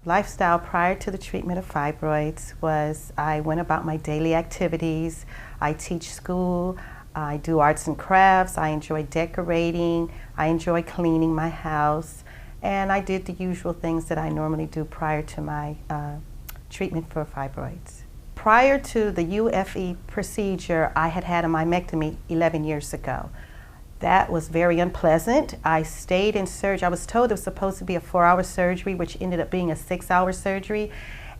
Lifestyle prior to the treatment of fibroids was I went about my daily activities. I teach school, I do arts and crafts, I enjoy decorating, I enjoy cleaning my house, and I did the usual things that I normally do prior to my treatment for fibroids. Prior to the UFE procedure, I had had a myomectomy 11 years ago. That was very unpleasant. I stayed in surgery. I was told it was supposed to be a 4-hour surgery, which ended up being a 6-hour surgery.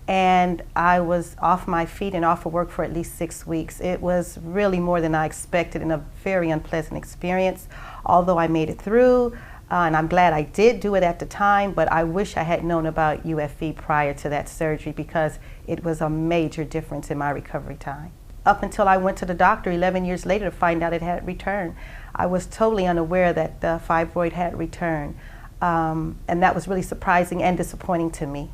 And I was off my feet and off of work for at least 6 weeks. It was really more than I expected and a very unpleasant experience, although I made it through. And I'm glad I did do it at the time, but I wish I had known about UFE prior to that surgery because it was a major difference in my recovery time. Up until I went to the doctor 11 years later to find out it had returned. I was totally unaware that the fibroid had returned. And that was really surprising and disappointing to me.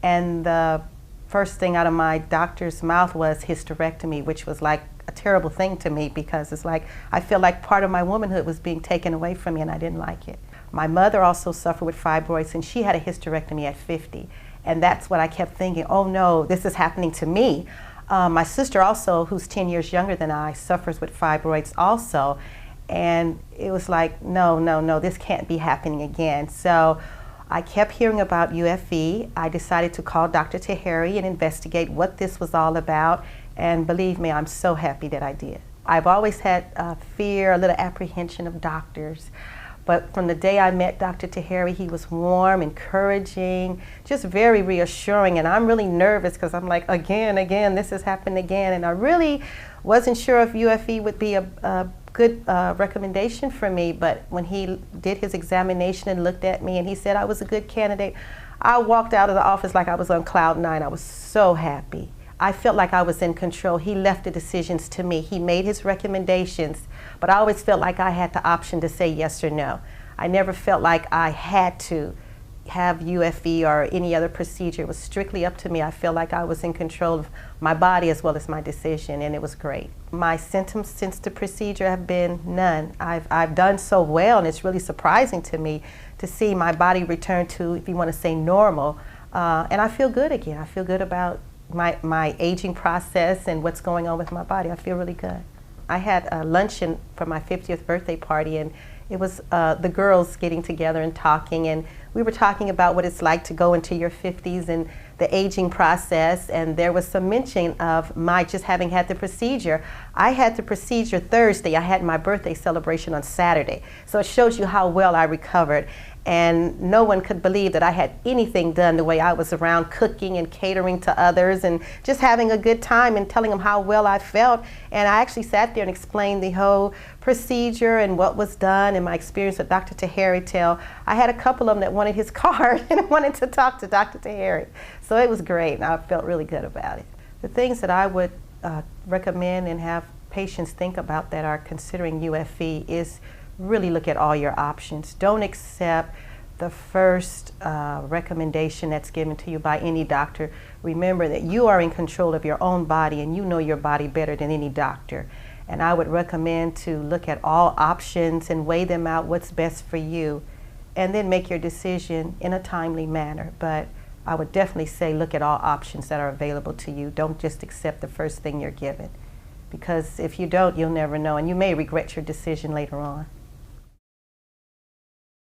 And the first thing out of my doctor's mouth was hysterectomy, which was like a terrible thing to me because it's like I feel like part of my womanhood was being taken away from me and I didn't like it. My mother also suffered with fibroids and she had a hysterectomy at 50. And that's what I kept thinking, oh no, this is happening to me. My sister also, who's 10 years younger than I, suffers with fibroids also. And it was like, no, this can't be happening again. So I kept hearing about UFE. I decided to call Dr. Taheri and investigate what this was all about. And believe me, I'm so happy that I did. I've always had fear, a little apprehension of doctors. But from the day I met Dr. Taheri, he was warm, encouraging, just very reassuring. And I'm really nervous because I'm like, again, this has happened again. And I really wasn't sure if UFE would be a good recommendation for me. But when he did his examination and looked at me and he said I was a good candidate, I walked out of the office like I was on cloud 9. I was so happy. I felt like I was in control. He left the decisions to me. He made his recommendations, but I always felt like I had the option to say yes or no. I never felt like I had to have UFE or any other procedure. It was strictly up to me. I feel like I was in control of my body as well as my decision, and it was great. My symptoms since the procedure have been none. I've done so well, and it's really surprising to me to see my body return to, if you want to say, normal. And I feel good again. I feel good about my aging process and what's going on with my body. I feel really good. I had a luncheon for my 50th birthday party, and it was the girls getting together and talking, and we were talking about what it's like to go into your 50s and the aging process, and there was some mention of my just having had the procedure. I had the procedure Thursday. I had my birthday celebration on Saturday. So it shows you how well I recovered. And no one could believe that I had anything done the way I was around cooking and catering to others and just having a good time and telling them how well I felt. And I actually sat there and explained the whole procedure and what was done and my experience with Dr. Taheri till I had a couple of them that wanted his card and wanted to talk to Dr. Taheri. So it was great, and I felt really good about it. The things that I would recommend and have patients think about that are considering UFE is really look at all your options. Don't accept the first recommendation that's given to you by any doctor. Remember that you are in control of your own body and you know your body better than any doctor. And I would recommend to look at all options and weigh them out, what's best for you, and then make your decision in a timely manner. But I would definitely say look at all options that are available to you. Don't just accept the first thing you're given. Because if you don't, you'll never know, and you may regret your decision later on.